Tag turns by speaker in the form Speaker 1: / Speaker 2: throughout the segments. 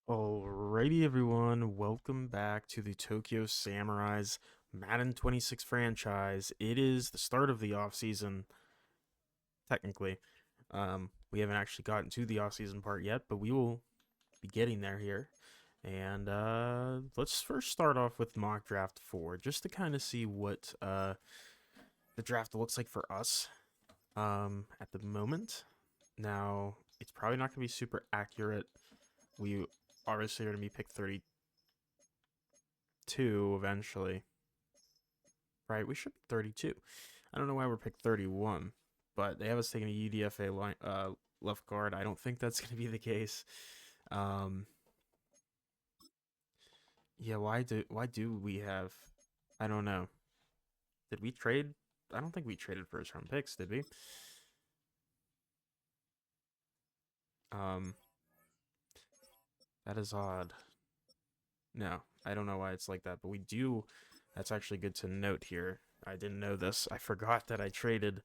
Speaker 1: Alrighty, everyone, welcome back to the Tokyo Samurais Madden 26 franchise. It is the start of the offseason, technically. We haven't actually gotten to the offseason part yet, but we will be getting there here. And let's first start off with mock draft 4, just to kind of see what the draft looks like for us at the moment. Now, it's probably not going to be super accurate. We obviously are going to be picked 32 eventually. Right, we should be 32. I don't know why we're picked 31, but they have us taking a UDFA left guard. I don't think that's going to be the case. Um, yeah, why do we have? I don't know. Did we trade? I don't think we traded first round picks, did we? Um, that is odd. No, I don't know why it's like that, but we do. That's actually good to note here. I didn't know this. I forgot that I traded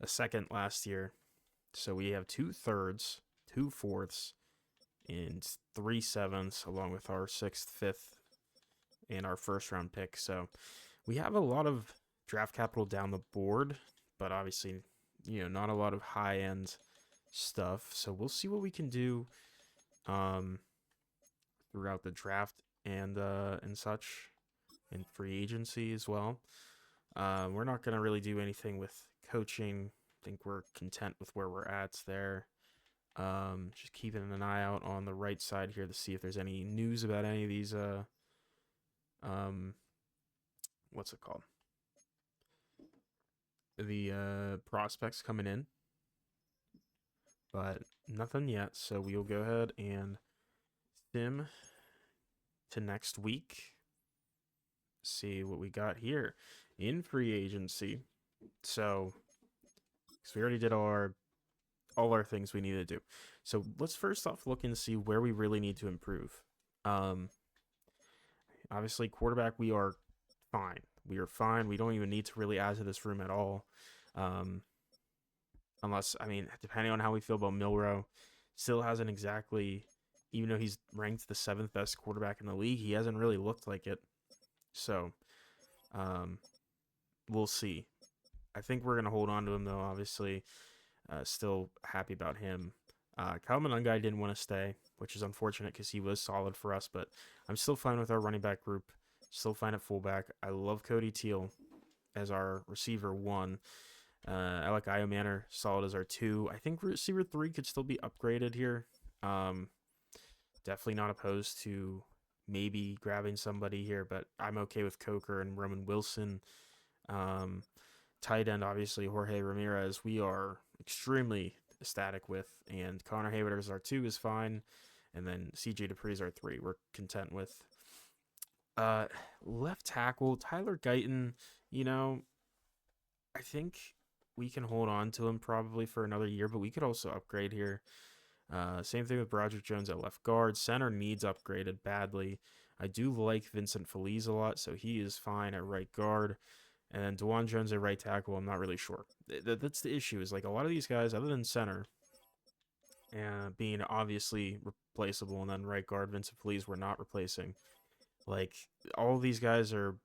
Speaker 1: a second last year. So we have 2/3, 2/4, and 3/7, along with our sixth, fifth, and our first round pick. So we have a lot of draft capital down the board, but obviously, not a lot of high end stuff. So we'll see what we can do um, throughout the draft and such, and free agency as well. We're not gonna really do anything with coaching. I think we're content with where we're at there. Just keeping an eye out on the right side here to see if there's any news about any of these um what's it called? The prospects coming in, but nothing yet. So we'll go ahead and sim to next week. See what we got here in free agency. So, because we already did all our things we need to do. So let's first off look and see where we really need to improve. Um, Obviously, quarterback, we are fine. We are fine. We don't even need to really add to this room at all. Um, Unless, I mean, depending on how we feel about Milrow, still hasn't exactly, even though he's ranked the seventh best quarterback in the league, he hasn't really looked like it. So, um, we'll see. I think we're going to hold on to him, though, obviously. Still happy about him. Kyle Monangai didn't want to stay, which is unfortunate because he was solid for us, but I'm still fine with our running back group. Still fine at fullback. I love Cody Teal as our receiver one. I like Io Manor solid as our two. I think receiver three could still be upgraded here. Um, Definitely not opposed to maybe grabbing somebody here, but I'm okay with Coker and Roman Wilson. Um, Tight end, obviously, Jorge Ramirez, we are extremely ecstatic with. And Connor Hayward as our two is fine. And then CJ Dupree is our three. We're content with. Uh, Left tackle, Tyler Guyton, you know, I think we can hold on to him probably for another year, but we could also upgrade here. Same thing with Broderick Jones at left guard. Center needs upgraded badly. I do like Vincent Feliz a lot, so he is fine at right guard. And then DeJuan Jones at right tackle, I'm not really sure. That's the issue, is like a lot of these guys, other than center, being obviously replaceable, and then right guard, Vincent Feliz, we're not replacing. Like, all of these guys are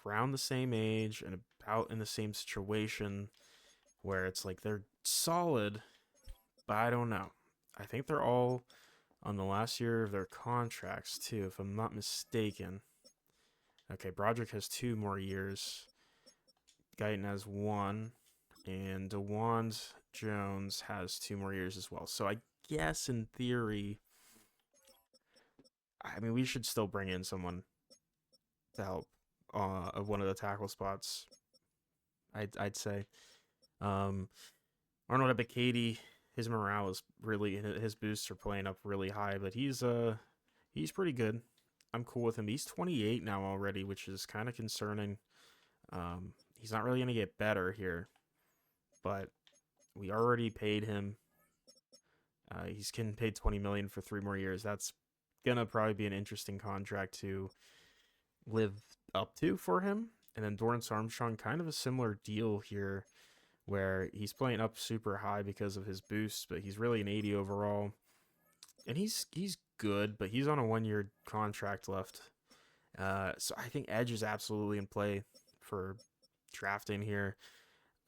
Speaker 1: around the same age and about in the same situation where it's like they're solid, but I don't know. I think they're all on the last year of their contracts, too, if I'm not mistaken. Okay, Broderick has 2 more years. Guyton has one, and DeJuan Jones has 2 more years as well. So I guess in theory, I mean, we should still bring in someone to help of one of the tackle spots. I'd say. Um, Arnold Ebiketie, his morale is really, his boosts are playing up really high, but he's pretty good. I'm cool with him. He's 28 now already, which is kind of concerning. He's not really gonna get better here, but we already paid him. He's getting paid 20 million for 3 more years. That's gonna probably be an interesting contract to live up to for him. And then Dorrance Armstrong, kind of a similar deal here, where he's playing up super high because of his boosts, but he's really an 80 overall, and he's good, but he's on a 1 year contract left. So I think edge is absolutely in play for drafting here.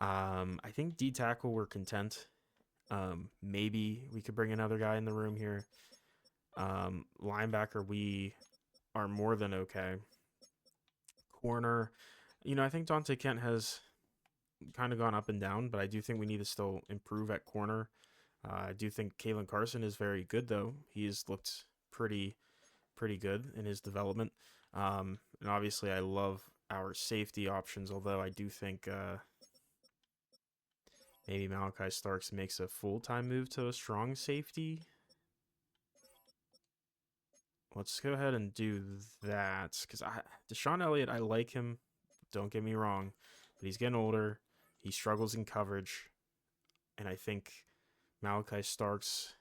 Speaker 1: I think D tackle we're content. Maybe we could bring another guy in the room here. Linebacker we are more than okay. Corner, I think Dante Kent has kind of gone up and down, but I do think we need to still improve at corner. I do think Kalen Carson is very good though. He's looked pretty good in his development. And obviously I love our safety options, although I do think maybe Malachi Starks makes a full-time move to a strong safety. Let's go ahead and do that because Deshaun Elliott, I like him. Don't get me wrong, but he's getting older. He struggles in coverage, and I think Malachi Starks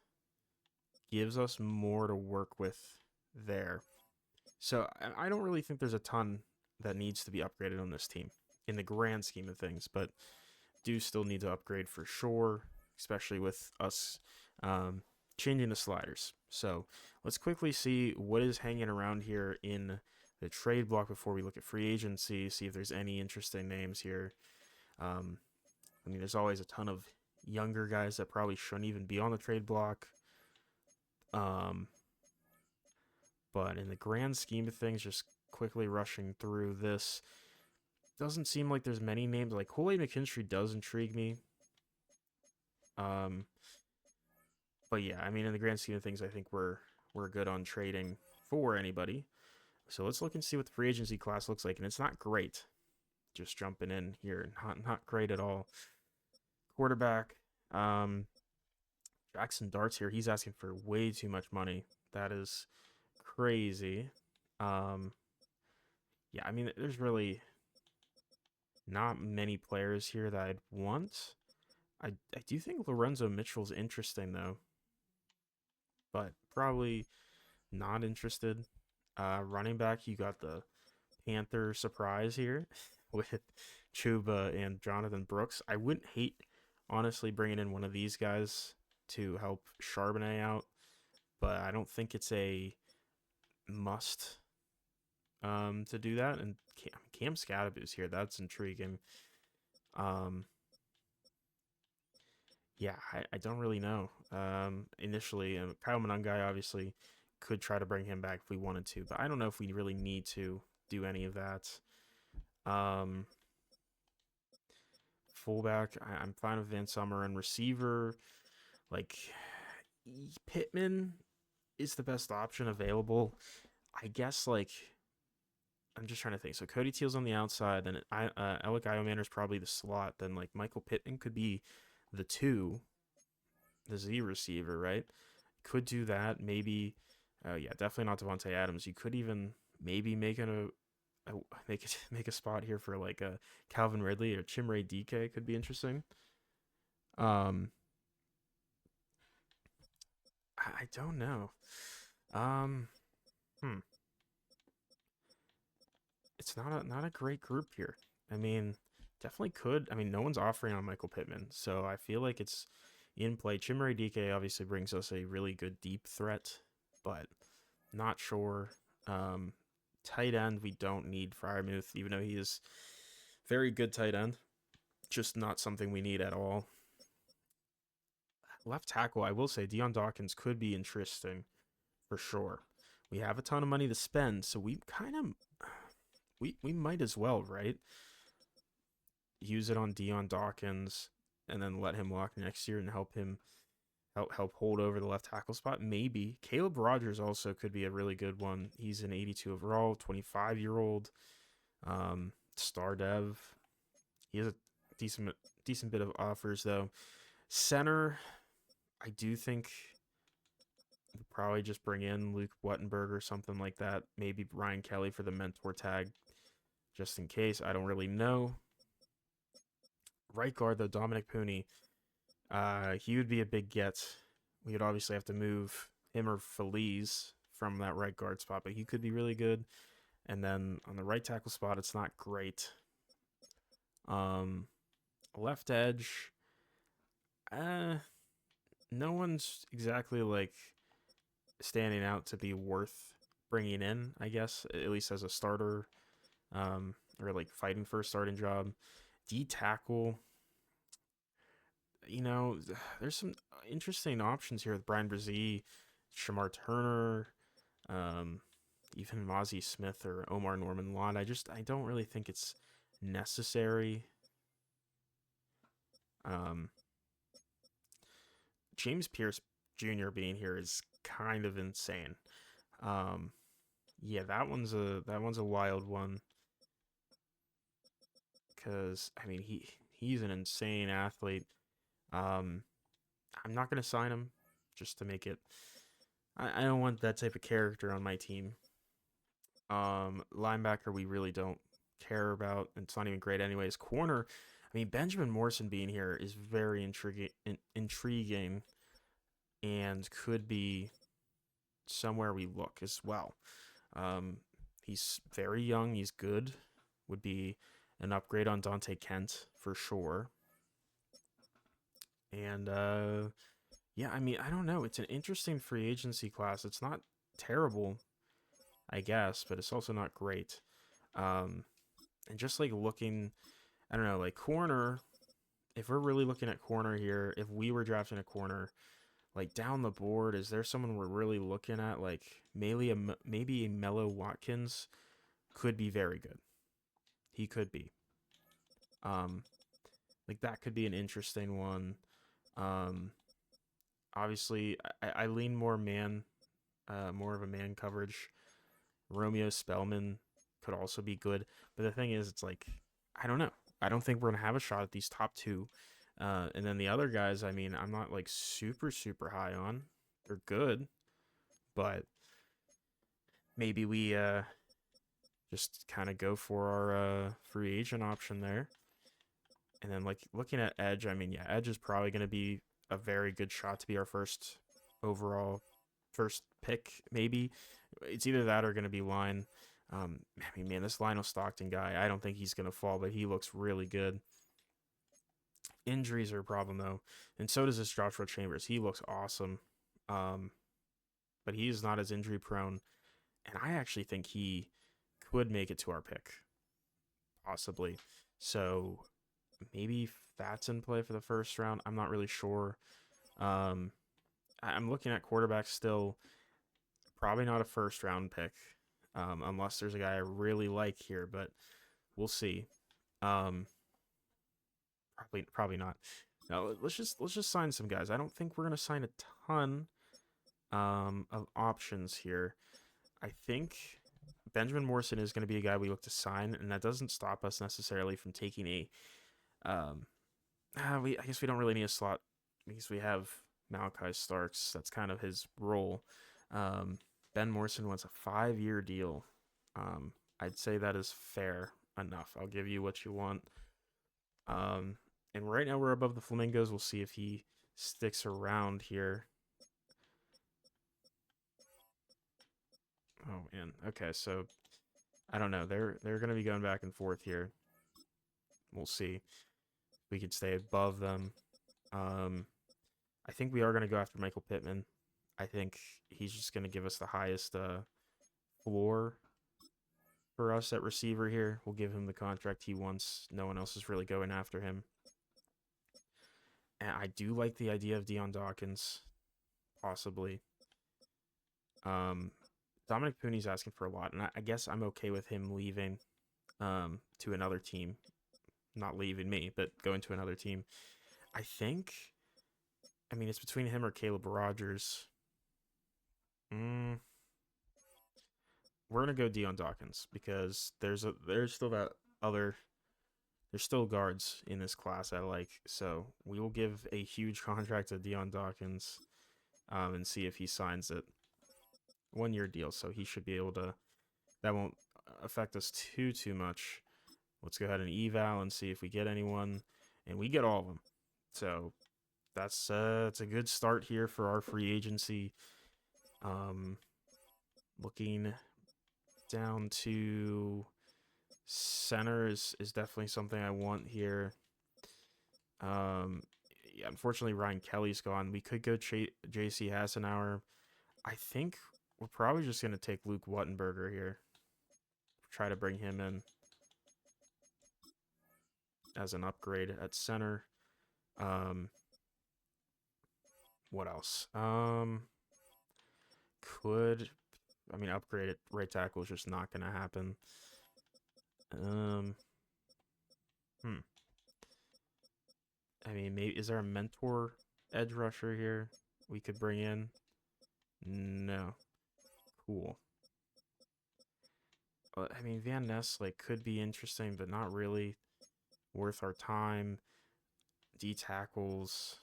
Speaker 1: gives us more to work with there. So I don't really think there's a ton that needs to be upgraded on this team in the grand scheme of things, but do still need to upgrade for sure, especially with us changing the sliders. So let's quickly see what is hanging around here in the trade block before we look at free agency, see if there's any interesting names here. I mean, there's always a ton of younger guys that probably shouldn't even be on the trade block. But in the grand scheme of things, just quickly rushing through this, doesn't seem like there's many names. Like Kool-Aid McKinstry does intrigue me. But yeah, I mean, in the grand scheme of things, I think we're good on trading for anybody. So let's look and see what the free agency class looks like, and it's not great. Just jumping in here, not great at all. Quarterback, Jackson Darts here. He's asking for way too much money. That is crazy. Yeah, I mean, there's really not many players here that I'd want. I do think Lorenzo Mitchell's interesting though, but probably not interested. Running back, you got the Panther surprise here with Chuba and Jonathan Brooks. I wouldn't hate, honestly, bringing in one of these guys to help Charbonnet out, but I don't think it's a must to do that. And Cam Scadaboo's here. That's intriguing. Yeah, I don't really know. Initially, Kyle Monangai obviously could try to bring him back if we wanted to, but I don't know if we really need to do any of that. Um, Fullback, I'm fine with Van Summer, and receiver, like Pittman is the best option available. I guess like I'm just trying to think. So Cody Teal's on the outside, then Alec Iomander is probably the slot. Then like Michael Pittman could be the two, the Z receiver, right? Could do that. Maybe, yeah, definitely not Devontae Adams. You could even maybe make a spot here for like a Calvin Ridley or Chimere DK could be interesting. Um, I don't know. Um, hmm. It's not a great group here. I mean, definitely could. I mean, no one's offering on Michael Pittman, so I feel like it's in play. Chimere DK obviously brings us a really good deep threat, but not sure. Um, Tight end we don't need Fryermuth, even though he is very good tight end. Just not something we need at all. Left tackle, I will say Dion Dawkins could be interesting for sure. We have a ton of money to spend, so we kind of we might as well, right? Use it on Dion Dawkins and then let him walk next year and help hold over the left tackle spot. Maybe Caleb Rogers also could be a really good one. He's an 82 overall, 25-year-old star dev. He has a decent bit of offers though. Center, I do think we'll probably just bring in Luke Wettenberg or something like that. Maybe Ryan Kelly for the mentor tag, just in case. I don't really know. Right guard though, Dominic Pooney. He would be a big get. We would obviously have to move him or Feliz from that right guard spot, but he could be really good. And then on the right tackle spot, it's not great. Left edge, no one's exactly like standing out to be worth bringing in, I guess, at least as a starter, or like fighting for a starting job. D tackle, you know, there's some interesting options here with Brian Brzee, Shamar Turner, um, even Mozzie Smith or Omar Norman Lott. I don't really think it's necessary. Um, James Pierce Jr. being here is kind of insane. Um, yeah, that one's a wild one because I mean he's an insane athlete. Um, I'm not gonna sign him just to make it. I don't want that type of character on my team. Linebacker we really don't care about. It's not even great anyways. Corner, I mean Benjamin Morrison being here is very intriguing and could be somewhere we look as well. Um, he's very young. He's good. Would be an upgrade on Dante Kent for sure. And yeah, I mean, I don't know. It's an interesting free agency class. It's not terrible, I guess, but it's also not great. Um, and just like looking, I don't know, like corner. If we're really looking at corner here, if we were drafting a corner, like down the board, is there someone we're really looking at? Like maybe a Mello Watkins could be very good. He could be. Um, like that could be an interesting one. Um, obviously, I lean more of a man coverage. Romeo Spellman could also be good, but the thing is, it's like I don't know. I don't think we're gonna have a shot at these top two. And then the other guys, I mean, I'm not like super high on. They're good, but maybe we just kind of go for our free agent option there. And then like looking at edge, I mean, yeah, edge is probably going to be a very good shot to be our overall first pick. Maybe it's either that or going to be line. I mean, man, this Lionel Stockton guy, I don't think he's going to fall, but he looks really good. Injuries are a problem though, and so does this Joshua Chambers. He looks awesome, um, but he is not as injury prone, and I actually think he could make it to our pick, possibly. So maybe Fats in play for the first round. I'm not really sure. Um, I'm looking at quarterbacks still. Probably not a first round pick, unless there's a guy I really like here, but we'll see. Um, probably not. Now let's just sign some guys. I don't think we're gonna sign a ton of options here. I think Benjamin Morrison is going to be a guy we look to sign, and that doesn't stop us necessarily from taking a um, I guess we don't really need a slot because we have Malachi Starks. That's kind of his role. Um, Ben Morrison wants a 5-year deal. I'd say that is fair enough. I'll give you what you want. Um, and right now we're above the Flamingos. We'll see if he sticks around here. Oh man. Okay, so I don't know. They're gonna be going back and forth here. We'll see. We could stay above them. Um, I think we are going to go after Michael Pittman. I think he's just going to give us the highest floor for us at receiver here. We'll give him the contract he wants. No one else is really going after him. And I do like the idea of Deion Dawkins, possibly. Um, Dominic Pooney's asking for a lot, and I guess I'm okay with him leaving to another team. Not leaving me, but going to another team. I think, I mean, it's between him or Caleb Rogers. Mm, we're gonna go Deion Dawkins because there's still that other there's still guards in this class I like. So we will give a huge contract to Deion Dawkins, and see if he signs it. 1-year deal, so he should be able to. That won't affect us too much. Let's go ahead and eval and see if we get anyone, and we get all of them. So it's a good start here for our free agency. Looking down to center is definitely something I want here. Yeah, unfortunately, Ryan Kelly's gone. We could go J.C. Hassenauer. I think we're probably just going to take Luke Wuttenberger here. Try to bring him in as an upgrade at center. What else? Could I mean upgrade at right tackle is just not gonna happen. Um, hmm. I mean, maybe is there a mentor edge rusher here we could bring in? No. Cool. I mean, Van Ness like could be interesting, but not really worth our time. D tackles.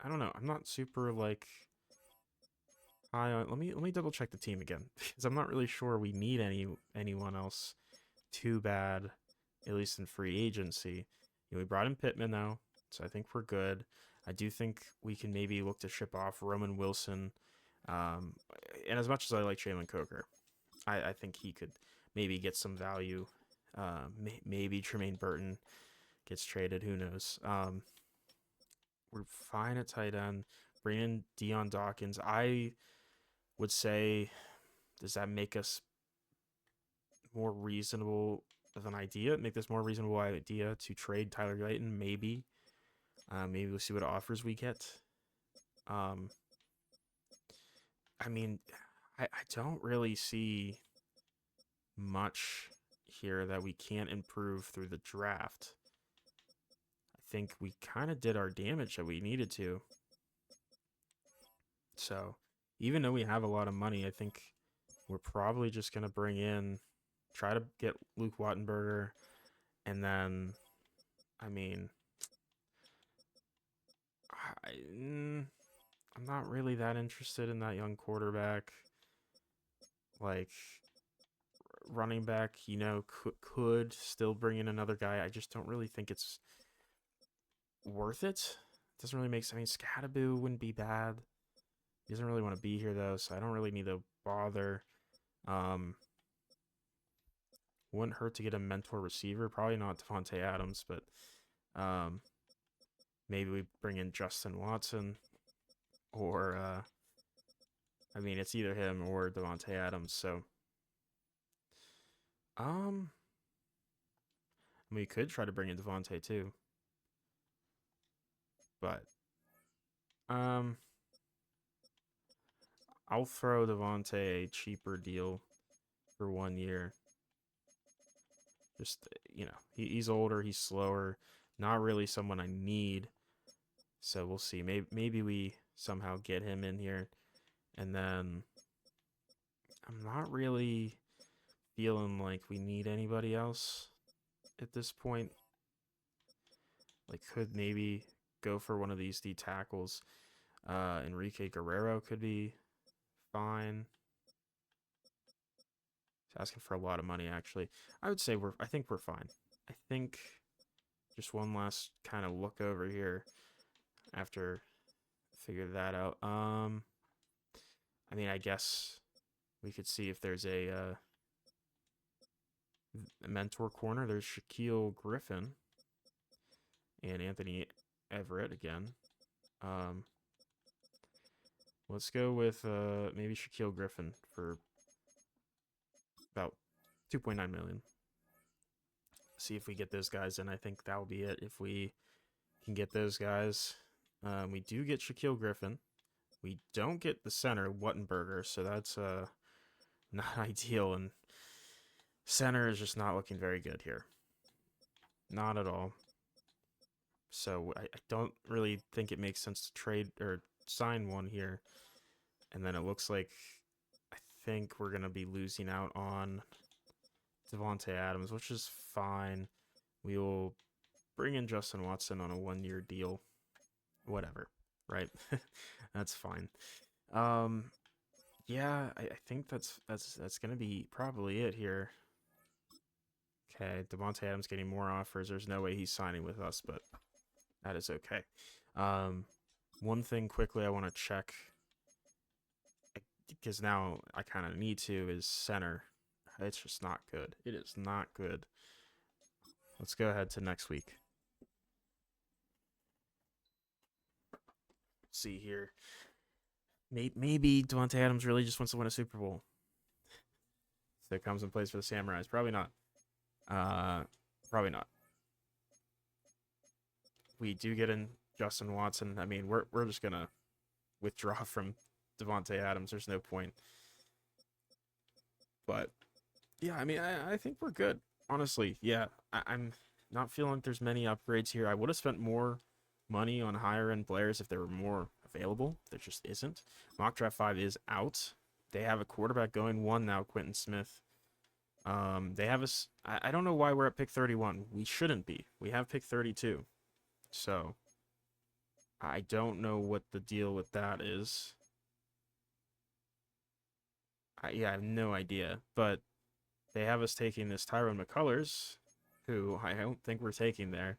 Speaker 1: I don't know. I'm not super like high on. Let me double check the team again because I'm not really sure we need anyone else too bad, at least in free agency. We brought in Pittman though, so I think we're good. I do think we can maybe look to ship off Roman Wilson. Um, and as much as I like Jalen Coker, I think he could maybe get some value. Maybe Tremaine Burton gets traded. Who knows? We're fine at tight end. Bring in Deion Dawkins. I would say, does that make us more reasonable of an idea? Make this more reasonable idea to trade Tyler Guyton? Maybe. Maybe we'll see what offers we get. Um, I mean, I don't really see much here that we can't improve through the draft. I think we kind of did our damage that we needed to. So, even though we have a lot of money, I think we're probably just going to try to get Luke Wattenberger, and then, I mean, I'm not really that interested in that young quarterback. Like, running back, could still bring in another guy. I just don't really think it's worth it. Doesn't really make sense. I mean, Scadaboo wouldn't be bad. He doesn't really want to be here though, so I don't really need to bother. Um, wouldn't hurt to get a mentor receiver. Probably not Devontae Adams, but maybe we bring in Justin Watson, or I mean, it's either him or Devontae Adams. So, we could try to bring in Devontae too, but I'll throw Devontae a cheaper deal for 1 year. Just he's older, he's slower, not really someone I need. So we'll see. Maybe we somehow get him in here, and then I'm not really feeling like we need anybody else at this point. Like, could maybe go for one of these D tackles. Enrique Guerrero could be fine. He's asking for a lot of money, actually. I would say I think we're fine. I think just one last kind of look over here after figure that out. I mean, I guess we could see if there's a mentor corner. There's Shaquille Griffin and Anthony Everett again. Let's go with maybe Shaquille Griffin for about 2.9 million. See if we get those guys, and I think that will be it. If we can get those guys, we do get Shaquille Griffin. We don't get the center Wuttenberger, so that's not ideal. And center is just not looking very good here. Not at all. So I don't really think it makes sense to trade or sign one here. And then it looks like I think we're gonna be losing out on Devontae Adams, which is fine. We will bring in Justin Watson on a 1-year deal. Whatever, right? That's fine. Yeah, I think that's gonna be probably it here. Okay, Devontae Adams getting more offers. There's no way he's signing with us, but that is okay. One thing quickly I want to check, because now I kind of need to, is center. It's just not good. It is not good. Let's go ahead to next week. See here. Maybe Devontae Adams really just wants to win a Super Bowl. So it comes and plays for the Samurais. Probably not. Uh, Probably not. We do get in Justin Watson. I mean, we're just gonna withdraw from Devontae Adams. There's no point. But yeah, I mean, I think we're good. Honestly, yeah, I'm not feeling like there's many upgrades here. I would have spent more money on higher end players if there were more available. There just isn't. Mock Draft 5 is out. They have a quarterback going one now, Quentin Smith. They have us. I don't know why we're at pick 31. We shouldn't be. We have pick 32. So I don't know what the deal with that is. Yeah, I have no idea. But they have us taking this Tyrone McCullers, who I don't think we're taking there.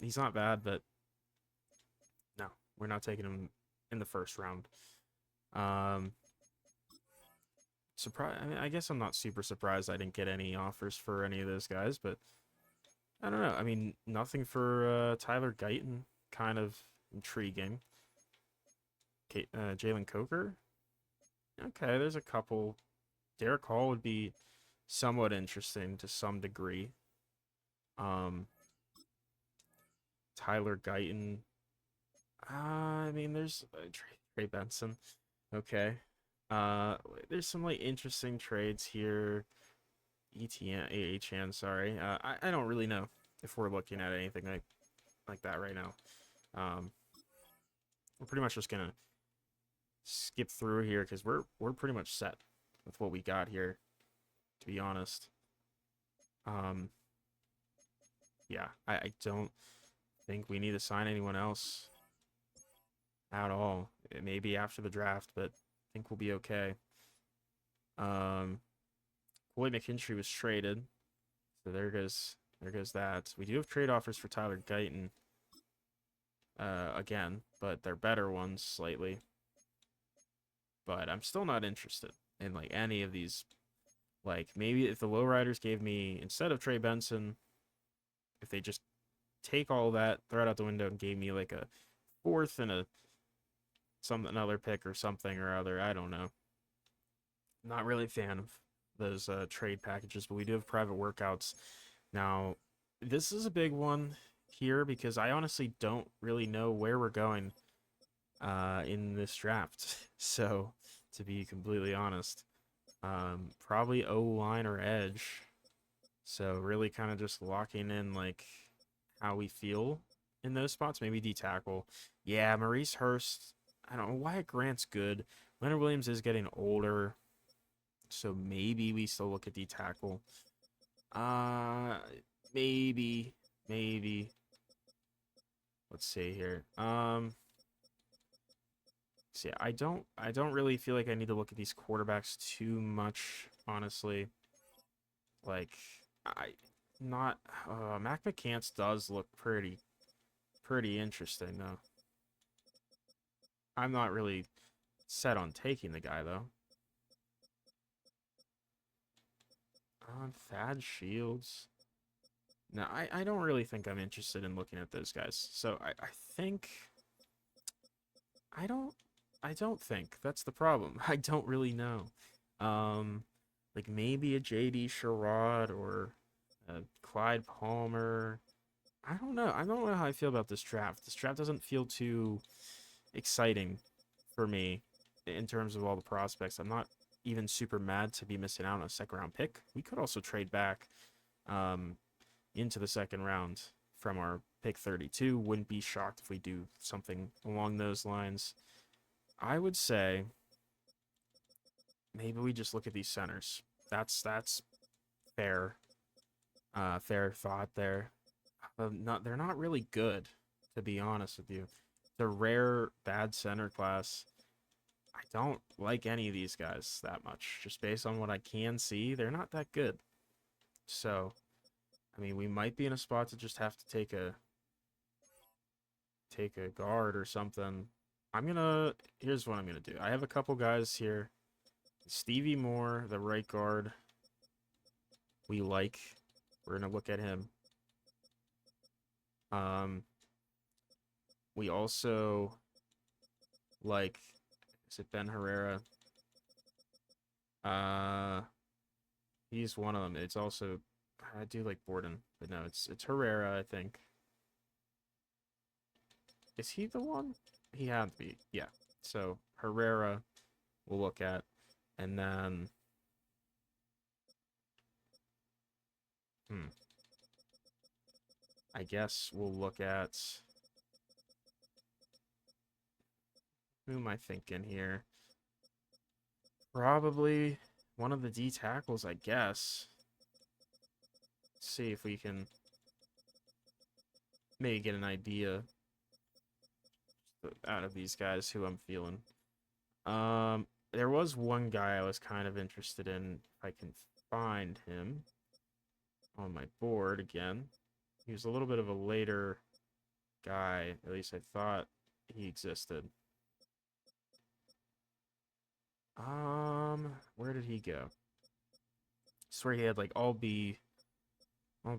Speaker 1: He's not bad, but no, we're not taking him in the first round. Um, I mean, I guess I'm not super surprised I didn't get any offers for any of those guys, but I don't know. I mean, nothing for Tyler Guyton. Kind of intriguing. Jalen Coker. Okay, there's a couple. Derek Hall would be somewhat interesting to some degree. Um, Tyler Guyton. I mean, there's Trey Benson. Okay. Uh, there's some like interesting trades here. ETN, AHN, sorry. I don't really know if we're looking at anything like that right now. We're pretty much just gonna skip through here because we're pretty much set with what we got here, to be honest. Um, yeah, I don't think we need to sign anyone else at all. Maybe after the draft, but I think we'll be okay. Boyd McKinstry was traded, so there goes that. We do have trade offers for Tyler Guyton, again, but they're better ones slightly. But I'm still not interested in like any of these. Like maybe if the lowriders gave me instead of Trey Benson, if they just take all that, throw it out the window, and gave me like a fourth and another pick or something or other, I don't know. Not really a fan of those trade packages, but we do have private workouts. Now, this is a big one here because I honestly don't really know where we're going in this draft. So, to be completely honest, probably O line or edge. So, really kind of just locking in like how we feel in those spots. Maybe D tackle. Yeah, Maurice Hurst. I don't know. Wyatt Grant's good. Leonard Williams is getting older. So maybe we still look at D tackle. Uh maybe. Let's see here. See, I don't really feel like I need to look at these quarterbacks too much, honestly. Like I not Mac McCants does look pretty interesting though. I'm not really set on taking the guy though. Thad Shields. No, I don't really think I'm interested in looking at those guys. So I think I don't I don't think that's the problem. I don't really know. Um like maybe a JD Sherrod or a Clyde Palmer. I don't know. I don't know how I feel about this draft. This draft doesn't feel too exciting for me in terms of all the prospects. I'm not even super mad to be missing out on a second round pick. We could also trade back um, into the second round from our pick 32. Wouldn't be shocked if we do something along those lines. I would say maybe we just look at these centers. That's fair. Fair thought there. They're not really good, to be honest with you. The rare bad center class. I don't like any of these guys that much. Just based on what I can see, they're not that good. So, I mean, we might be in a spot to just have to take a guard or something. Here's what I'm gonna do. I have a couple guys here. Stevie Moore, the right guard. We like. We're gonna look at him. We also like Is it Ben Herrera? Uh, he's one of them. It's also, I do like Borden, but no, it's Herrera, I think. Is he the one? He had to be. Yeah. So Herrera we'll look at. And then I guess we'll look at who am I thinking here? Probably one of the D tackles, I guess. See if we can maybe get an idea out of these guys who I'm feeling. There was one guy I was kind of interested in. If I can find him on my board again. He was a little bit of a later guy. At least I thought he existed. Where did he go? I swear he had like all B's. I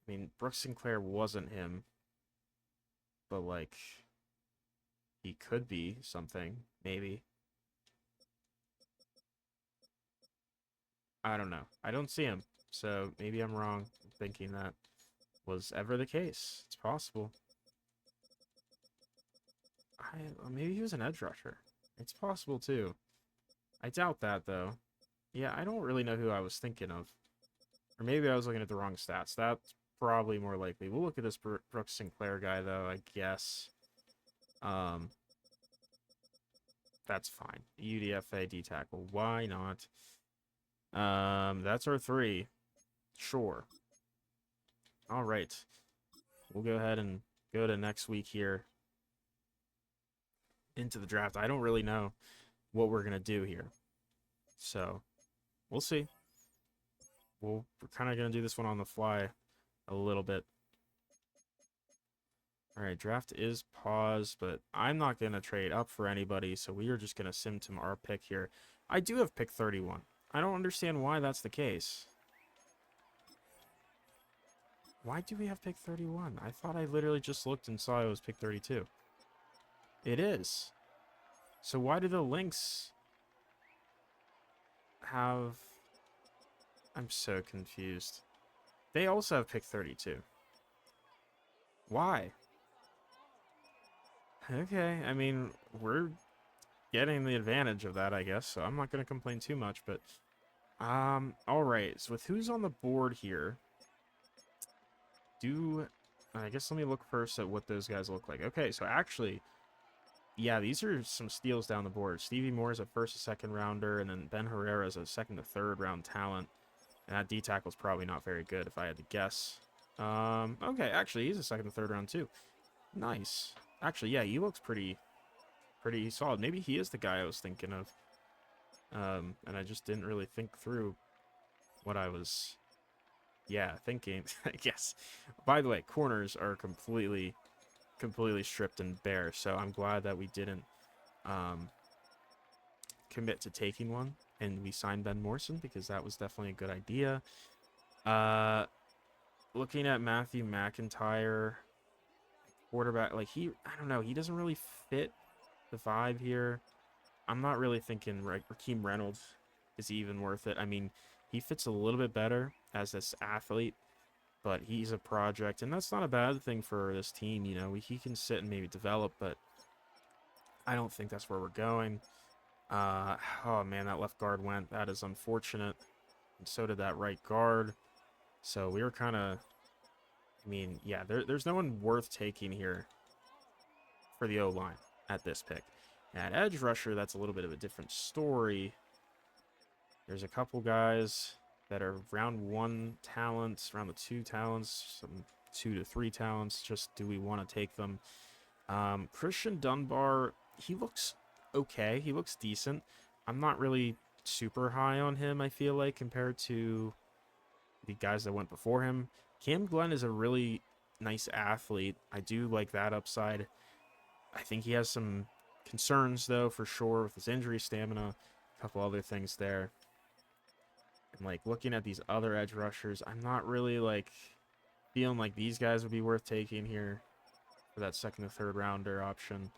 Speaker 1: mean, Brooks Sinclair wasn't him, but like he could be something, maybe. I don't know. I don't see him, so maybe I'm wrong thinking that was ever the case. It's possible. Maybe he was an edge rusher. It's possible too. I doubt that though. Yeah, I don't really know who I was thinking of. Or maybe I was looking at the wrong stats. That's probably more likely. We'll look at this Brooks Sinclair guy though, I guess. That's fine. UDFA D tackle. Why not? That's our 3. Sure. All right. We'll go ahead and go to next week here into the draft. I don't really know what we're gonna do here, so we'll see. We're kind of gonna do this one on the fly a little bit. All right, draft is paused, but I'm not gonna trade up for anybody, so we are just gonna sim to our pick here. I do have pick 31. I don't understand why that's the case. Why do we have pick 31? I thought I literally just looked and saw it was pick 32. It is. So why do the Lynx have... I'm so confused. They also have pick 32. Why? Okay, I mean, we're getting the advantage of that, I guess, so I'm not going to complain too much, but... Alright, so with who's on the board here... I guess let me look first at what those guys look like. Okay, so actually... Yeah, these are some steals down the board. Stevie Moore is a first or second rounder, and then Ben Herrera is a second to third round talent. And that D tackle is probably not very good if I had to guess. Okay, actually, he's a second to third round too. Nice. Actually, yeah, he looks pretty solid. Maybe he is the guy I was thinking of. And I just didn't really think through what I was, thinking. Yes. By the way, corners are completely stripped and bare, so I'm glad that we didn't commit to taking one and we signed Ben Morrison, because that was definitely a good idea. Looking at Matthew McIntyre, quarterback, like I don't know, he doesn't really fit the vibe here. I'm not really thinking Raheem Reynolds is even worth it. I mean, he fits a little bit better as this athlete, but he's a project, and that's not a bad thing for this team. You know, he can sit and maybe develop, but I don't think that's where we're going. Oh man, that left guard went. That is unfortunate. And so did that right guard. So we were kind of, I mean, yeah, there's no one worth taking here for the O-line at this pick. And at edge rusher, that's a little bit of a different story. There's a couple guys that are round 1 talents, round the 2 talents, some 2 to 3 talents. Just do we want to take them? Christian Dunbar, he looks okay. He looks decent. I'm not really super high on him, I feel like, compared to the guys that went before him. Cam Glenn is a really nice athlete. I do like that upside. I think he has some concerns, though, for sure, with his injury stamina. A couple other things there. And, like, looking at these other edge rushers, I'm not really, like, feeling like these guys would be worth taking here for that second or third rounder option.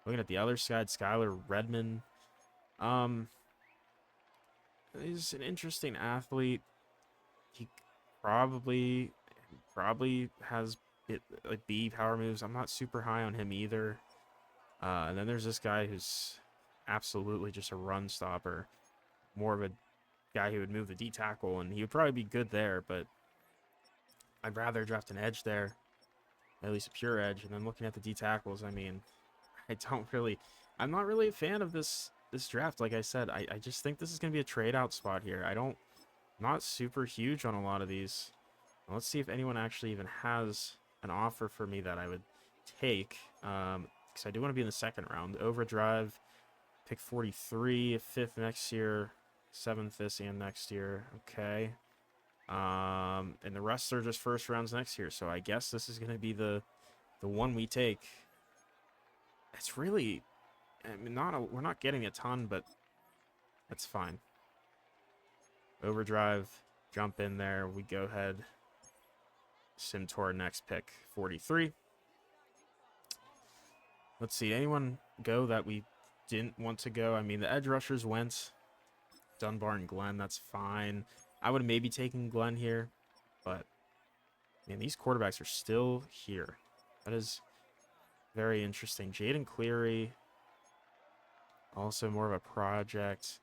Speaker 1: Looking at the other side, Skylar Redmond. He's an interesting athlete. He probably has like B power moves. I'm not super high on him either. And then there's this guy who's absolutely just a run stopper. More of a guy who would move the D tackle, and he would probably be good there, but I'd rather draft an edge there, at least a pure edge. And then looking at the D tackles, I mean, I'm not really a fan of this draft. Like I said, I just think this is going to be a trade out spot here. Not super huge on a lot of these. Let's see if anyone actually even has an offer for me that I would take. Because I do want to be in the second round. Overdrive, pick 43, 5th next year, 7th this and next year. Okay. And the rest are just first rounds next year. So I guess this is going to be the one we take. It's really, I mean, we're not getting a ton, but that's fine. Overdrive, jump in there. We go ahead. Sim to our next pick, 43. Let's see, anyone go that we didn't want to go? I mean, the edge rushers went. Dunbar and Glenn, that's fine. I would have maybe taken Glenn here, but man, these quarterbacks are still here. That is very interesting. Jaden Cleary, also more of a project.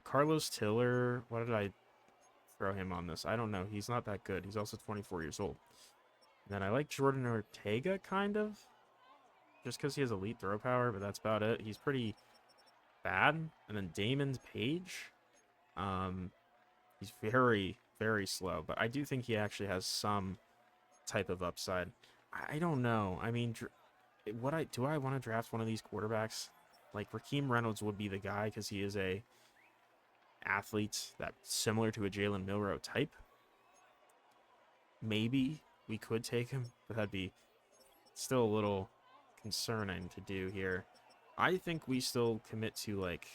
Speaker 1: Carlos Tiller, what did I throw him on this? I don't know. He's not that good. He's also 24 years old. And then I like Jordan Ortega, kind of. Just because he has elite throw power, but that's about it. He's pretty bad. And then Damon's Page. He's very, very slow. But I do think he actually has some type of upside. I don't know. I mean, do I want to draft one of these quarterbacks? Like, Raheem Reynolds would be the guy because he is a athlete that's similar to a Jalen Milroe type. Maybe we could take him, but that'd be still a little concerning to do here. I think we still commit to, like,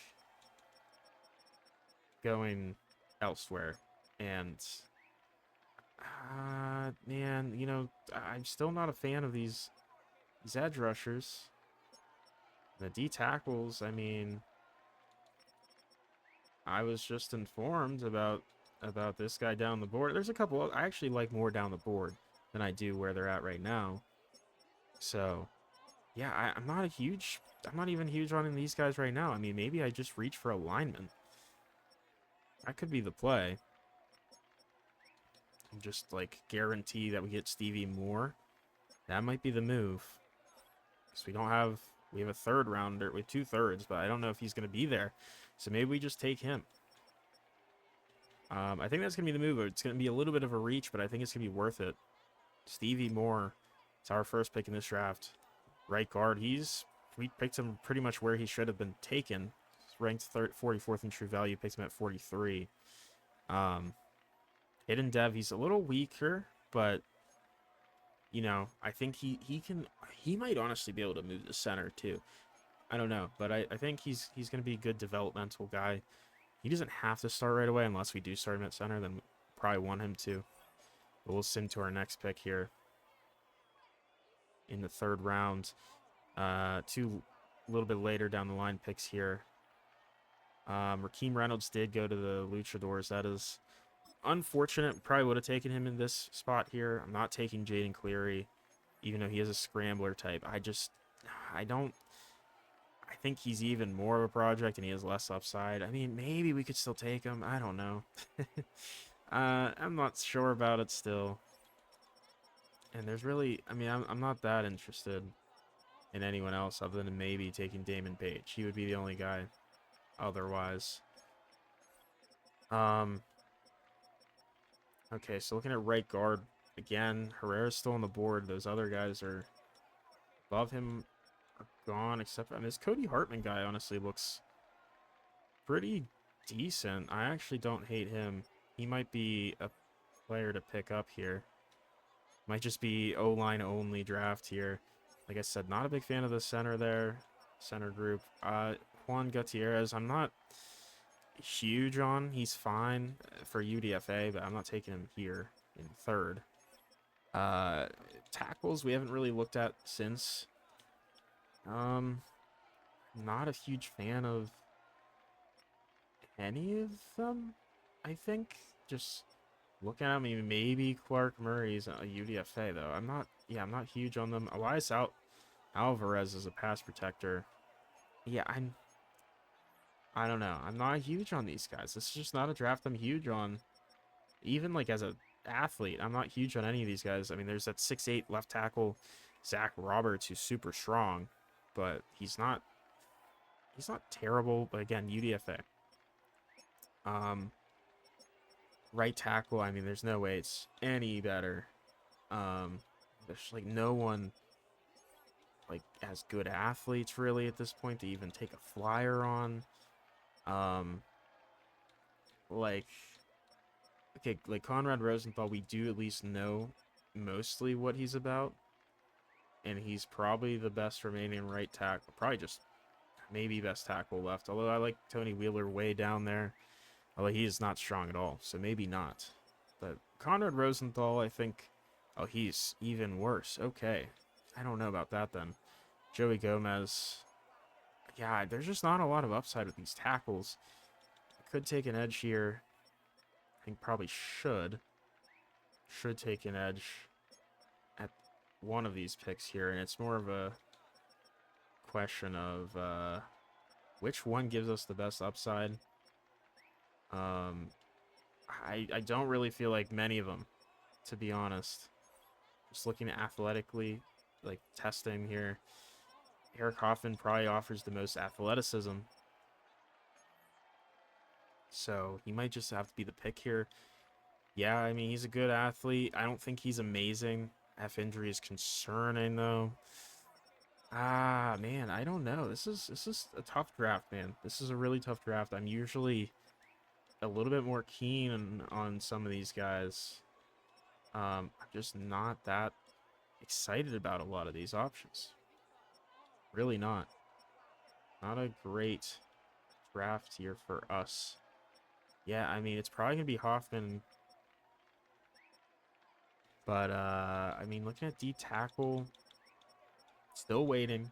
Speaker 1: going elsewhere. And, man, you know, I'm still not a fan of these edge rushers. The D tackles, I mean, I was just informed about this guy down the board. There's a couple. I actually like more down the board than I do where they're at right now. So, yeah, I'm not even huge on these guys right now. I mean, maybe I just reach for alignment. That could be the play. And just, like, guarantee that we get Stevie Moore. That might be the move. Because we have a third rounder with 2 thirds, but I don't know if he's going to be there. So maybe we just take him. I think that's going to be the move. It's going to be a little bit of a reach, but I think it's going to be worth it. Stevie Moore. It's our first pick in this draft. Right guard. We picked him pretty much where he should have been taken. He's ranked 44th in true value. Picked him at 43. Hidden dev. He's a little weaker, but you know, I think he might honestly be able to move to center too. I don't know, but I think he's going to be a good developmental guy. He doesn't have to start right away unless we do start him at center, then we probably want him to. But we'll sim to our next pick here in the 3rd round. 2 a little bit later down the line picks here. Raheem Reynolds did go to the Luchadors. That is unfortunate. Probably would have taken him in this spot here. I'm not taking Jaden Cleary, even though he is a scrambler type. I think he's even more of a project and he has less upside. I mean, maybe we could still take him. I don't know. I'm not sure about it still. And there's really, I mean, I'm not that interested in anyone else other than maybe taking Damon Page. He would be the only guy otherwise. Okay, so looking at right guard, again, Herrera's still on the board. Those other guys are above him, are gone, except for, I mean, this Cody Hartman guy honestly looks pretty decent. I actually don't hate him. He might be a player to pick up here. Might just be O-line only draft here. Like I said, not a big fan of the center there. Center group. Juan Gutierrez, I'm not huge on. He's fine for UDFA, but I'm not taking him here in 3rd. Tackles we haven't really looked at since. not a huge fan of any of them, I think. Just looking at me, maybe Clark Murray's a UDFA, though. I'm not huge on them. Alvarez is a pass protector. Yeah, I don't know. I'm not huge on these guys. This is just not a draft I'm huge on. Even like as a athlete, I'm not huge on any of these guys. I mean, there's that 6'8" left tackle, Zach Roberts, who's super strong, but he's not terrible. But again, UDFA. Um, right tackle. I mean, there's no way it's any better. There's like no one like as good athletes really at this point to even take a flyer on. Um, like okay, like Conrad Rosenthal, we do at least know mostly what he's about, and he's probably the best remaining right tackle. Probably just maybe best tackle left. Although I like Tony Wheeler way down there. Although he is not strong at all, so maybe not. But Conrad Rosenthal, I think. Oh, he's even worse. Okay, I don't know about that then. Joey Gomez. Yeah, there's just not a lot of upside with these tackles. Could take an edge here. I think probably should. Should take an edge at one of these picks here, and it's more of a question of which one gives us the best upside. I don't really feel like many of them, to be honest. Just looking at athletically, like testing here, Eric Hoffman probably offers the most athleticism, so he might just have to be the pick here. Yeah, I mean, he's a good athlete. I don't think he's amazing. F injury is concerning, though. Ah, man, I don't know. This is a tough draft, man. This is a really tough draft. I'm usually a little bit more keen on some of these guys. I'm just not that excited about a lot of these options. Really not. Not a great draft here for us. Yeah, I mean, it's probably going to be Hoffman. But, I mean, looking at D tackle, still waiting.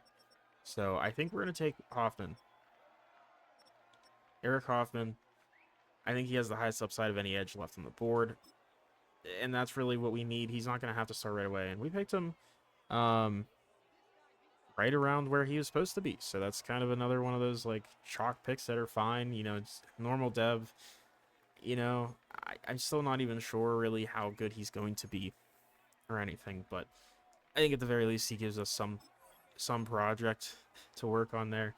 Speaker 1: So I think we're going to take Hoffman. Eric Hoffman. I think he has the highest upside of any edge left on the board. And that's really what we need. He's not going to have to start right away. And we picked him right around where he was supposed to be. So that's kind of another one of those, like, chalk picks that are fine. You know, it's normal dev. You know, I'm still not even sure really how good he's going to be or anything. But I think at the very least he gives us some project to work on there.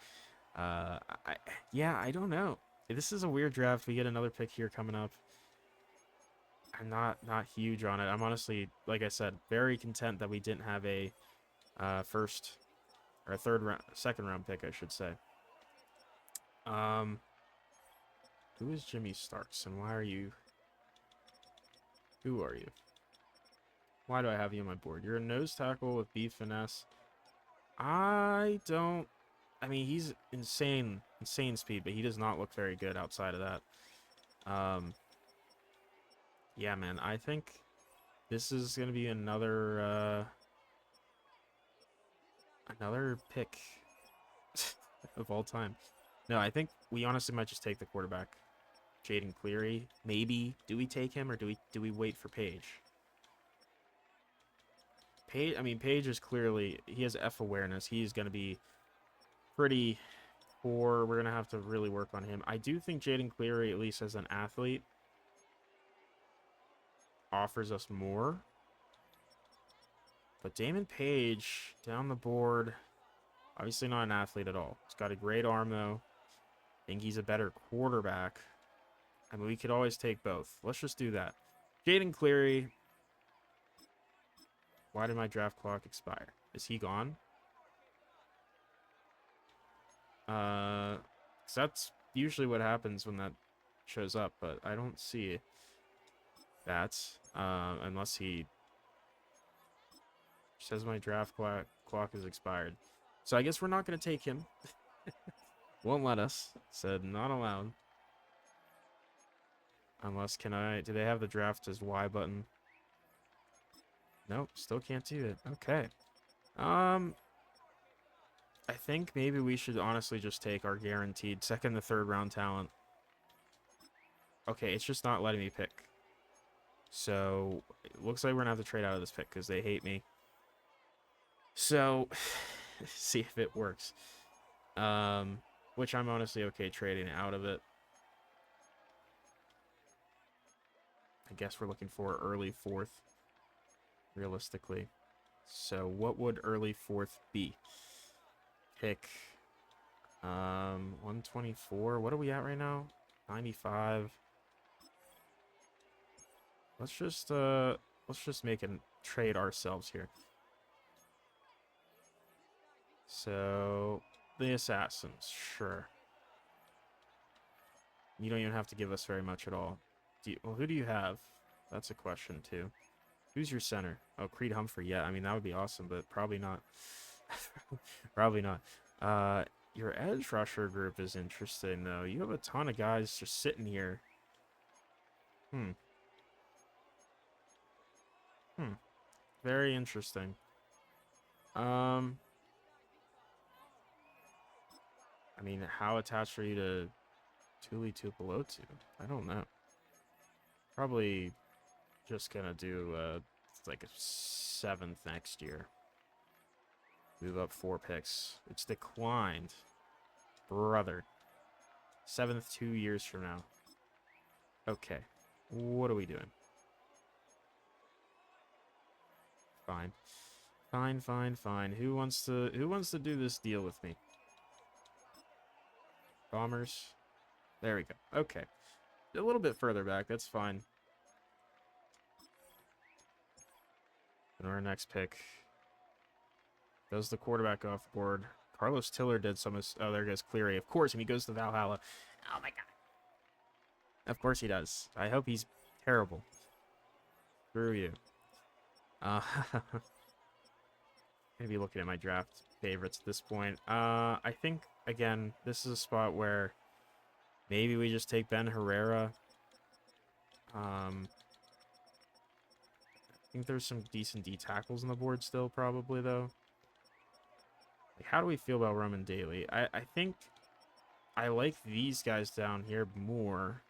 Speaker 1: Yeah, I don't know. This is a weird draft. We get another pick here coming up. I'm not huge on it. I'm honestly, like I said, very content that we didn't have a first or a second round pick, I should say. Who is Jimmy Starks and why are you? Who are you? Why do I have you on my board? You're a nose tackle with B finesse. I don't. I mean, he's insane speed, but he does not look very good outside of that. Yeah, man, I think this is gonna be another pick of all time. No, I think we honestly might just take the quarterback, Jaden Cleary. Maybe do we take him or do we wait for Page? Page, I mean, Page is clearly he has F awareness. He's gonna be pretty poor. We're gonna have to really work on him. I do think Jaden Cleary, at least as an athlete, offers us more. But Damon Page down the board, obviously not an athlete at all. He's got a great arm though. I think he's a better quarterback. I mean, we could always take both. Let's just do that. Jaden Cleary. Why did my draft clock expire? Is he gone? 'Cause that's usually what happens when that shows up, but I don't see that. Unless he says my draft clock is expired. So I guess we're not going to take him. Won't let us. Said not allowed. Unless, do they have the draft as Y button? Nope, still can't do it. Okay. I think maybe we should honestly just take our guaranteed second to third round talent. Okay, it's just not letting me pick. So it looks like we're gonna have to trade out of this pick because they hate me. So see if it works. Which I'm honestly okay trading out of it. I guess we're looking for early fourth, realistically. So what would early fourth be? Pick 124. What are we at right now? 95. Let's just make a trade ourselves here. So the assassins, sure. You don't even have to give us very much at all. Well, who do you have? That's a question too. Who's your center? Oh, Creed Humphrey. Yeah, I mean that would be awesome, but probably not. Probably not. Your edge rusher group is interesting though. You have a ton of guys just sitting here. Hmm. Hmm. Very interesting. I mean, how attached are you to Tuli Tupelotu? I don't know. Probably just gonna do like a 7th next year. Move up 4 picks. It's declined. Brother. 7th 2 years from now. Okay. What are we doing? Fine. Fine. Who wants to do this deal with me? Bombers. There we go. Okay. A little bit further back. That's fine. And our next pick does the quarterback off board. Carlos Tiller did some. Oh, there goes Cleary. Of course, and he goes to Valhalla. Oh my god. Of course he does. I hope he's terrible. Screw you. Gonna be looking at my draft favorites at this point. I think again, this is a spot where maybe we just take Ben Herrera. I think there's some decent D tackles on the board still, probably though. Like, how do we feel about Roman Daly? I think I like these guys down here more.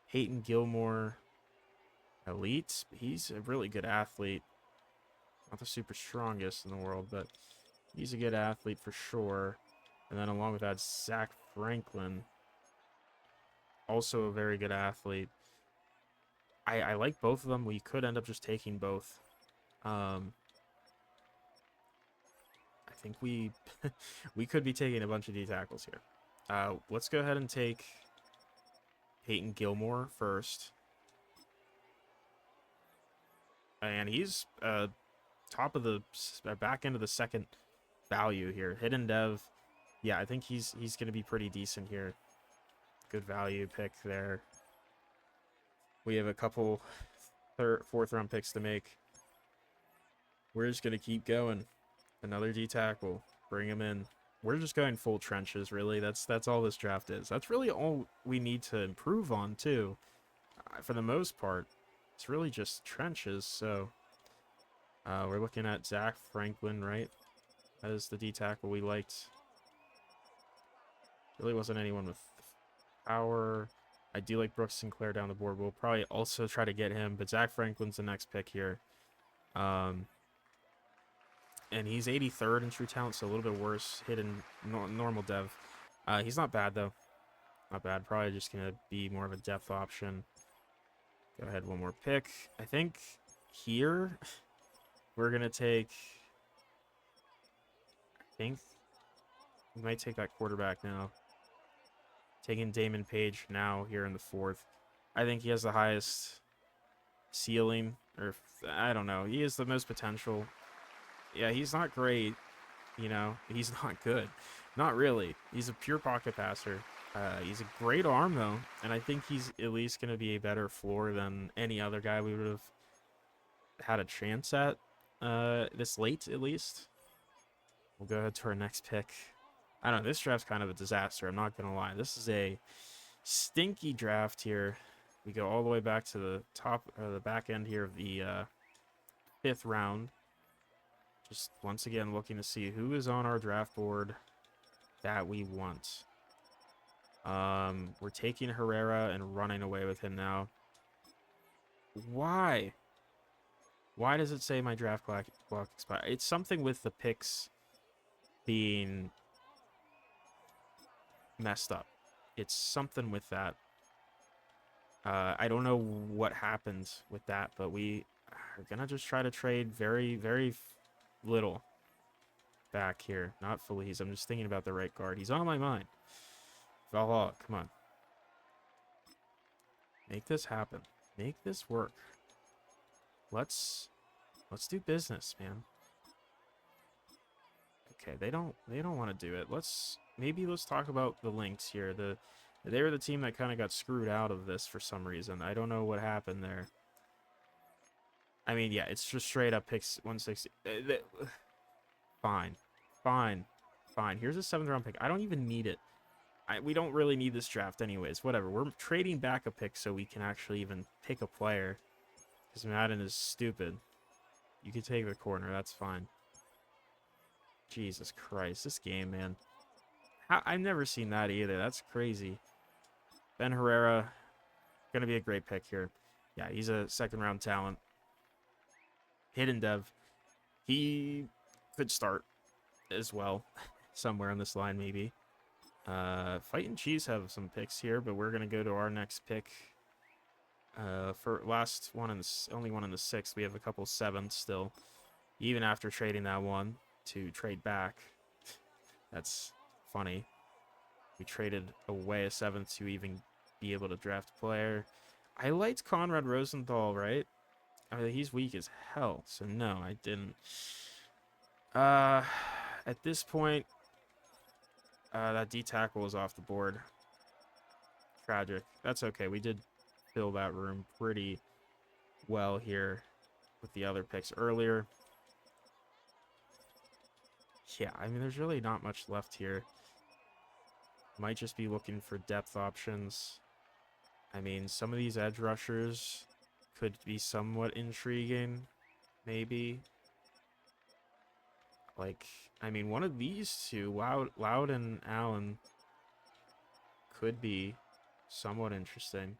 Speaker 1: Hayden Gilmore, elite. He's a really good athlete. Not the super strongest in the world, but he's a good athlete for sure. And then along with that, Zach Franklin, also a very good athlete. I like both of them. We could end up just taking both. I think we we could be taking a bunch of D tackles here. Let's go ahead and take Peyton Gilmore first. And he's top of the back end of the second value here. Hidden Dev. Yeah, I think he's going to be pretty decent here. Good value pick there. We have a couple fourth round picks to make. We're just going to keep going. Another D tackle. Bring him in. We're just going full trenches, really. That's all this draft is. That's really all we need to improve on, too. For the most part, it's really just trenches. So we're looking at Zach Franklin, right? That is the D tackle we liked. Really wasn't anyone with power. I do like Brooks Sinclair down the board. We'll probably also try to get him, but Zach Franklin's the next pick here. And he's 83rd in true talent, so a little bit worse. Hidden normal dev. He's not bad, though. Not bad. Probably just going to be more of a depth option. Go ahead, one more pick. I think here we're going to take... I think we might take that quarterback now. Taking Damon Page now here in the 4th. I think he has the highest ceiling, or I don't know. He has the most potential. Yeah, he's not great. You know, he's not good. Not really. He's a pure pocket passer. He's a great arm, though, and I think he's at least going to be a better floor than any other guy we would have had a chance at this late, at least. We'll go ahead to our next pick. I don't know. This draft's kind of a disaster. I'm not going to lie. This is a stinky draft here. We go all the way back to the top, the back end here of the 5th round. Just once again looking to see who is on our draft board that we want. We're taking Herrera and running away with him now. Why? Why does it say my draft clock expired? It's something with the picks being messed up. It's something with that. I don't know what happened with that, but we are going to just try to trade very, very little back here. Not Feliz. I'm just thinking about the right guard. He's on my mind. Valhalla, come on. Make this happen. Make this work. Let's do business, man. Okay, they don't want to do it. Let's talk about the Lynx here. They were the team that kind of got screwed out of this for some reason. I don't know what happened there. I mean, yeah, it's just straight up picks 160. Fine. Here's a 7th round pick. I don't even need it. We don't really need this draft anyways. Whatever. We're trading back a pick so we can actually even pick a player. Because Madden is stupid. You can take the corner. That's fine. Jesus Christ. This game, man. I've never seen that either. That's crazy. Ben Herrera. Going to be a great pick here. Yeah, he's a 2nd round talent. Hidden dev. He could start as well. Somewhere on this line, maybe. Fight and Cheese have some picks here, but we're gonna go to our next pick. For last one in the only one in the 6th, we have a couple 7th still. Even after trading that one to trade back, that's funny. We traded away a 7th to even be able to draft a player. I liked Conrad Rosenthal, right? I mean, he's weak as hell, so no, I didn't. At this point. That D tackle was off the board. Tragic. That's okay. We did fill that room pretty well here with the other picks earlier. Yeah, I mean, there's really not much left here. Might just be looking for depth options. I mean, some of these edge rushers could be somewhat intriguing, maybe. Like, I mean, one of these two, Loud and Allen, could be somewhat interesting.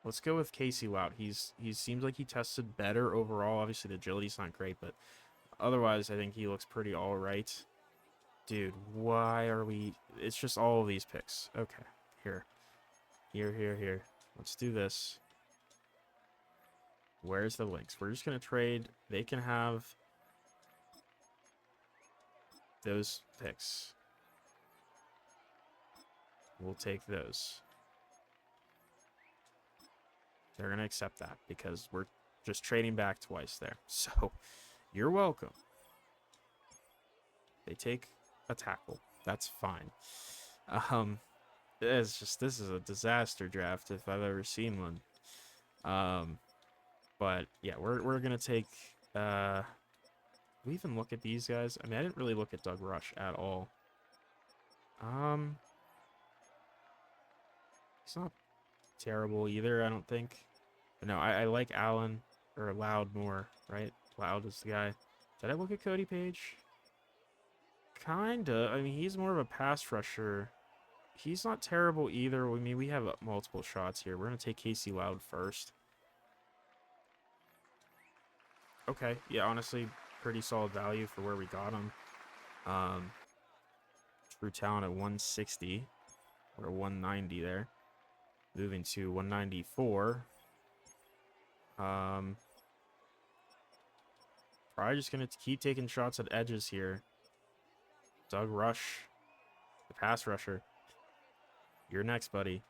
Speaker 1: Let's go with Casey Loud. He seems like he tested better overall. Obviously, the agility's not great, but otherwise, I think he looks pretty all right. Dude, why are we... It's just all of these picks. Okay, here. Let's do this. Where's the Lynx? We're just going to trade. They can have those picks. We'll take those. They're going to accept that because we're just trading back twice there. So, you're welcome. They take a tackle. That's fine. It's just, this is a disaster draft if I've ever seen one. But yeah, we're going to take, we even look at these guys? I mean, I didn't really look at Doug Rush at all. He's not terrible either, I don't think. But no, I like Allen or Loud more, right? Loud is the guy. Did I look at Cody Page? Kinda. I mean, he's more of a pass rusher. He's not terrible either. I mean, we have multiple shots here. We're going to take Casey Loud first. Okay. Yeah, honestly, pretty solid value for where we got him. True talent at 160 or 190 there. Moving to 194. Probably just going to keep taking shots at edges here. Doug Rush, the pass rusher. You're next, buddy.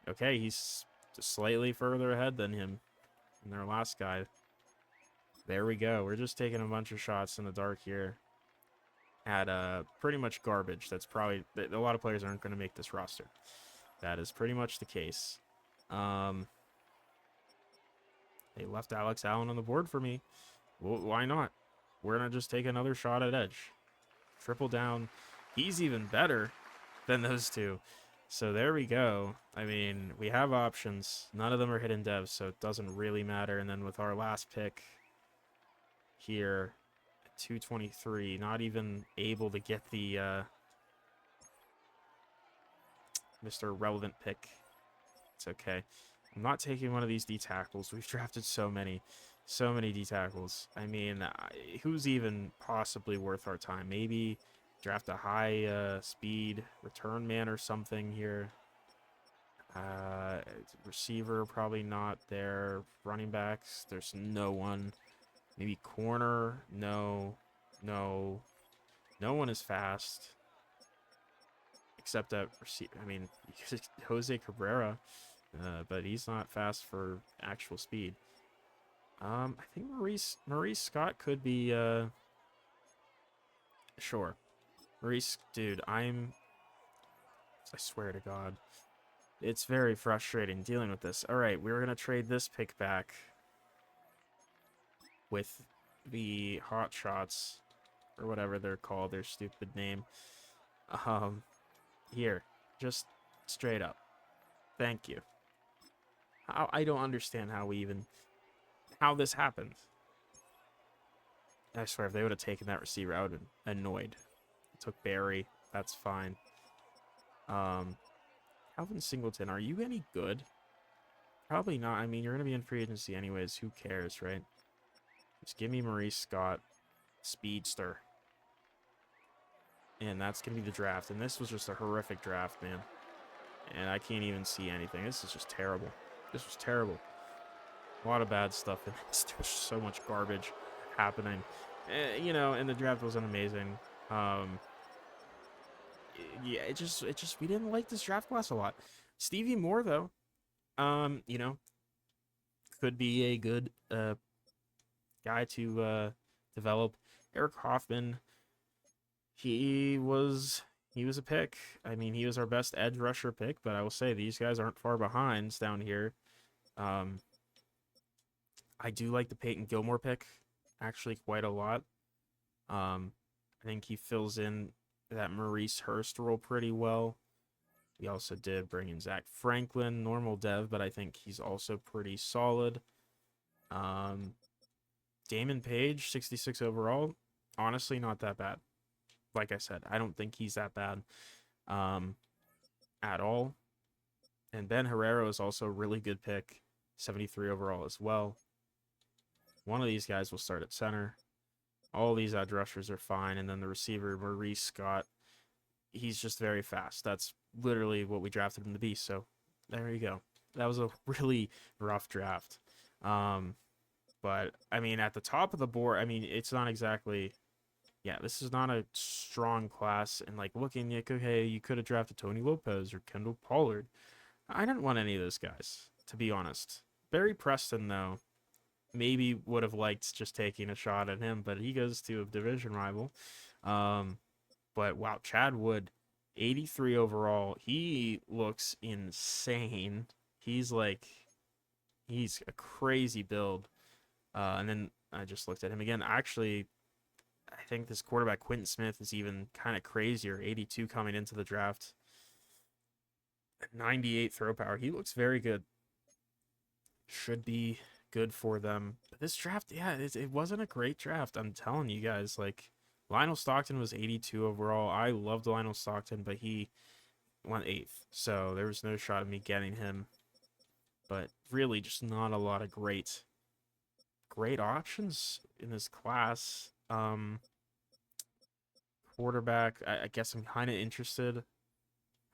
Speaker 1: Okay, he's just slightly further ahead than him and their last guy. There we go. We're just taking a bunch of shots in the dark here at pretty much garbage. That's probably... A lot of players aren't going to make this roster. That is pretty much the case. They left Alex Allen on the board for me. Well, why not? We're going to just take another shot at edge. Triple down. He's even better than those two. So there we go. I mean, we have options. None of them are hidden devs, so it doesn't really matter. And then with our last pick here, 223. Not even able to get the Mr. Relevant pick. It's okay. I'm not taking one of these D tackles. We've drafted so many D tackles. I mean, who's even possibly worth our time? Maybe draft a high speed return man or something here. Receiver, probably not there. Running backs, there's no one. Maybe corner, no. No one is fast. Except at receiver. I mean, Jose Cabrera. But he's not fast for actual speed. I think Maurice Scott could be, sure. Maurice, dude, I swear to God. It's very frustrating dealing with this. All right, we're going to trade this pick back with the Hot Shots, or whatever they're called, their stupid name. Here, just straight up. Thank you. I don't understand how this happened. I swear, if they would have taken that receiver, I would have been annoyed. Took Barry. That's fine. Calvin Singleton, are you any good? Probably not. I mean, you're going to be in free agency anyways. Who cares, right? Just give me Maurice Scott. Speedster. And that's going to be the draft. And this was just a horrific draft, man. And I can't even see anything. This is just terrible. This was terrible. A lot of bad stuff in this. There's so much garbage happening. You know, and the draft wasn't amazing. Yeah, it just we didn't like this draft class a lot. Stevie Moore, though, you know, could be a good guy to develop. Eric Hoffman, he was a pick. I mean, he was our best edge rusher pick, but I will say these guys aren't far behind down here. I do like the Peyton Gilmore pick, actually quite a lot. I think he fills in that Maurice Hurst role pretty well. We also did bring in Zach Franklin, normal dev, but I think he's also pretty solid. Damon Page, 66 overall. Honestly, not that bad. Like I said, I don't think he's that bad at all. And Ben Herrera is also a really good pick, 73 overall as well. One of these guys will start at center. All these edge rushers are fine. And then the receiver, Maurice Scott, he's just very fast. That's literally what we drafted him to be. So there you go. That was a really rough draft. But, I mean, at the top of the board, I mean, it's not exactly... Yeah, this is not a strong class. And, like, looking at, okay, you could have drafted Tony Lopez or Kendall Pollard. I didn't want any of those guys, to be honest. Barry Preston, though, maybe would have liked just taking a shot at him, but he goes to a division rival. But, wow, Chad Wood, 83 overall. He looks insane. He's a crazy build. And then I just looked at him again. Actually, I think this quarterback, Quentin Smith, is even kind of crazier. 82 coming into the draft. 98 throw power. He looks very good. Should be good for them. But this draft, yeah, it wasn't a great draft. I'm telling you guys, like, Lionel Stockton was 82 overall. I loved Lionel Stockton, but he went 8th. So there was no shot of me getting him. But really just not a lot of great options in this class. Quarterback, I guess I'm kind of interested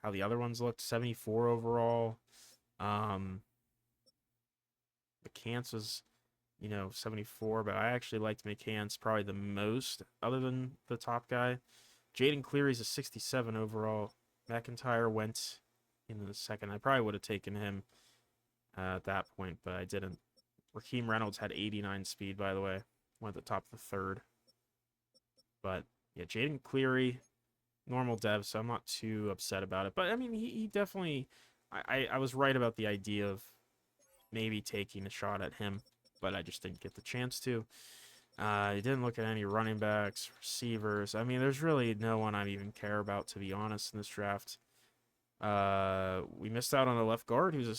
Speaker 1: how the other ones looked. 74 overall. McCants was, 74, but I actually liked McCants probably the most, other than the top guy. Jaden Cleary's a 67 overall. McIntyre went in the second. I probably would have taken him at that point, but I didn't. Raheem Reynolds had 89 speed, by the way. Went at the top of the third. But, yeah, Jaden Cleary, normal dev, so I'm not too upset about it. But, I mean, he definitely... I was right about the idea of maybe taking a shot at him, but I just didn't get the chance to. He didn't look at any running backs, receivers. I mean, there's really no one I even care about, to be honest, in this draft. We missed out on a left guard who's a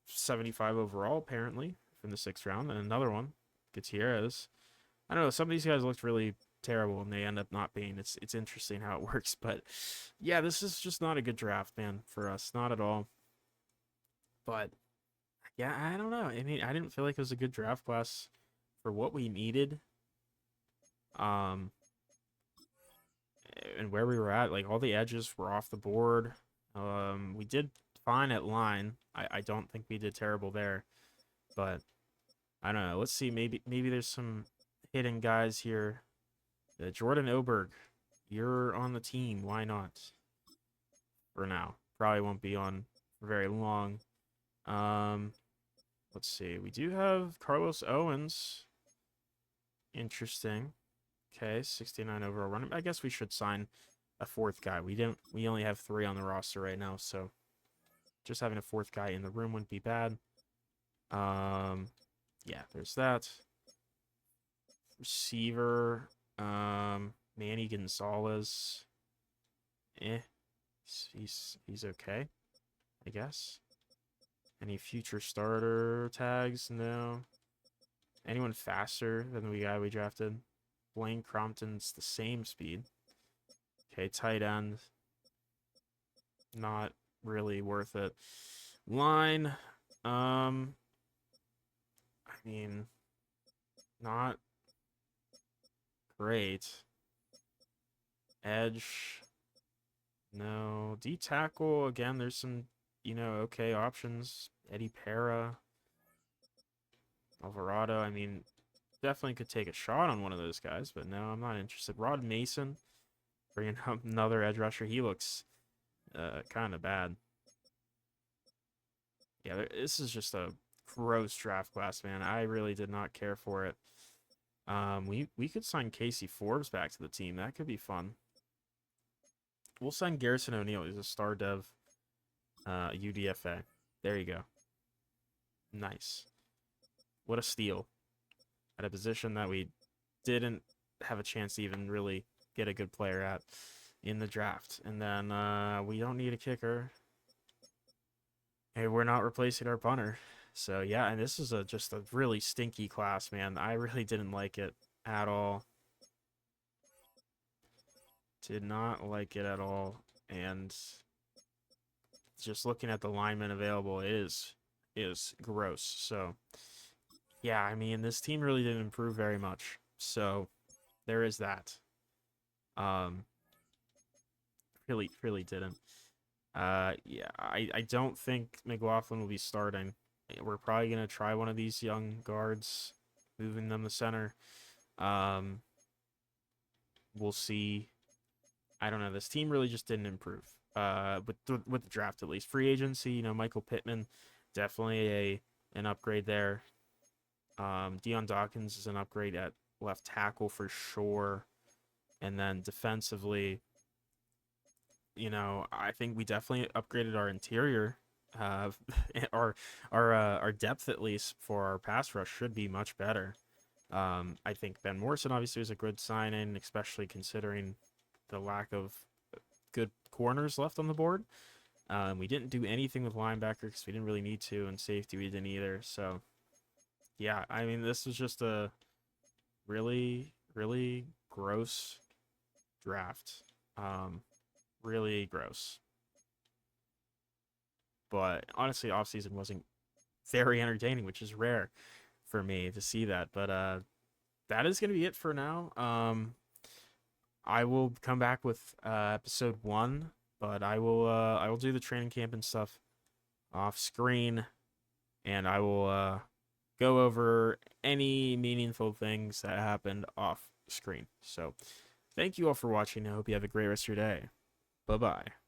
Speaker 1: 75 overall, apparently, from the 6th round. And another one, Gutierrez. I don't know, some of these guys looked really terrible and they end up not being. It's interesting how it works, but yeah, this is just not a good draft, man, for us, not at all. But yeah, I don't know. I mean, I didn't feel like it was a good draft class for what we needed. Um, and where we were at, like all the edges were off the board. We did fine at line. I don't think we did terrible there, but I don't know. Let's see. Maybe there's some hidden guys here. Jordan Oberg, you're on the team. Why not? For now, probably won't be on for very long. Um, let's see. We do have Carlos Owens. Interesting. Okay, 69 overall running. I guess we should sign a fourth guy. We only have 3 on the roster right now, so just having a fourth guy in the room wouldn't be bad. Yeah, there's that. Receiver, Manny Gonzalez. He's okay, I guess. Any future starter tags? No. Anyone faster than the guy we drafted? Blaine Crompton's the same speed. Okay, tight end. Not really worth it. Line, I mean, not great. Edge, no. D tackle, again, there's some, okay options. Eddie Pera, Alvarado. I mean, definitely could take a shot on one of those guys, but no, I'm not interested. Rod Mason, bringing up another edge rusher. He looks kind of bad. Yeah, this is just a gross draft class, man. I really did not care for it. We could sign Casey Forbes back to the team. That could be fun. We'll sign Garrison O'Neal. He's a star dev, UDFA. There you go. Nice. What a steal. At a position that we didn't have a chance to even really get a good player at in the draft. And then we don't need a kicker. Hey, we're not replacing our punter. So yeah, and this is just a really stinky class, man. I really didn't like it at all. Did not like it at all. And just looking at the linemen available, it is gross. So yeah, I mean, this team really didn't improve very much. So there is that. Really didn't. Yeah, I don't think McLaughlin will be starting. We're probably gonna try one of these young guards, moving them to center. We'll see. I don't know. This team really just didn't improve. With the draft at least. Free agency, Michael Pittman, definitely an upgrade there. Deion Dawkins is an upgrade at left tackle for sure. And then defensively, I think we definitely upgraded our interior. Our depth, at least for our pass rush, should be much better. I think Ben Morrison obviously was a good sign-in, especially considering the lack of good corners left on the board. We didn't do anything with linebacker because we didn't really need to, and safety we didn't either. So, yeah, I mean, this was just a really, really gross draft. Really gross. But honestly, offseason wasn't very entertaining, which is rare for me to see that. But that is going to be it for now. I will come back with episode 1, but I will do the training camp and stuff off screen, and I will go over any meaningful things that happened off screen. So thank you all for watching. I hope you have a great rest of your day. Bye-bye.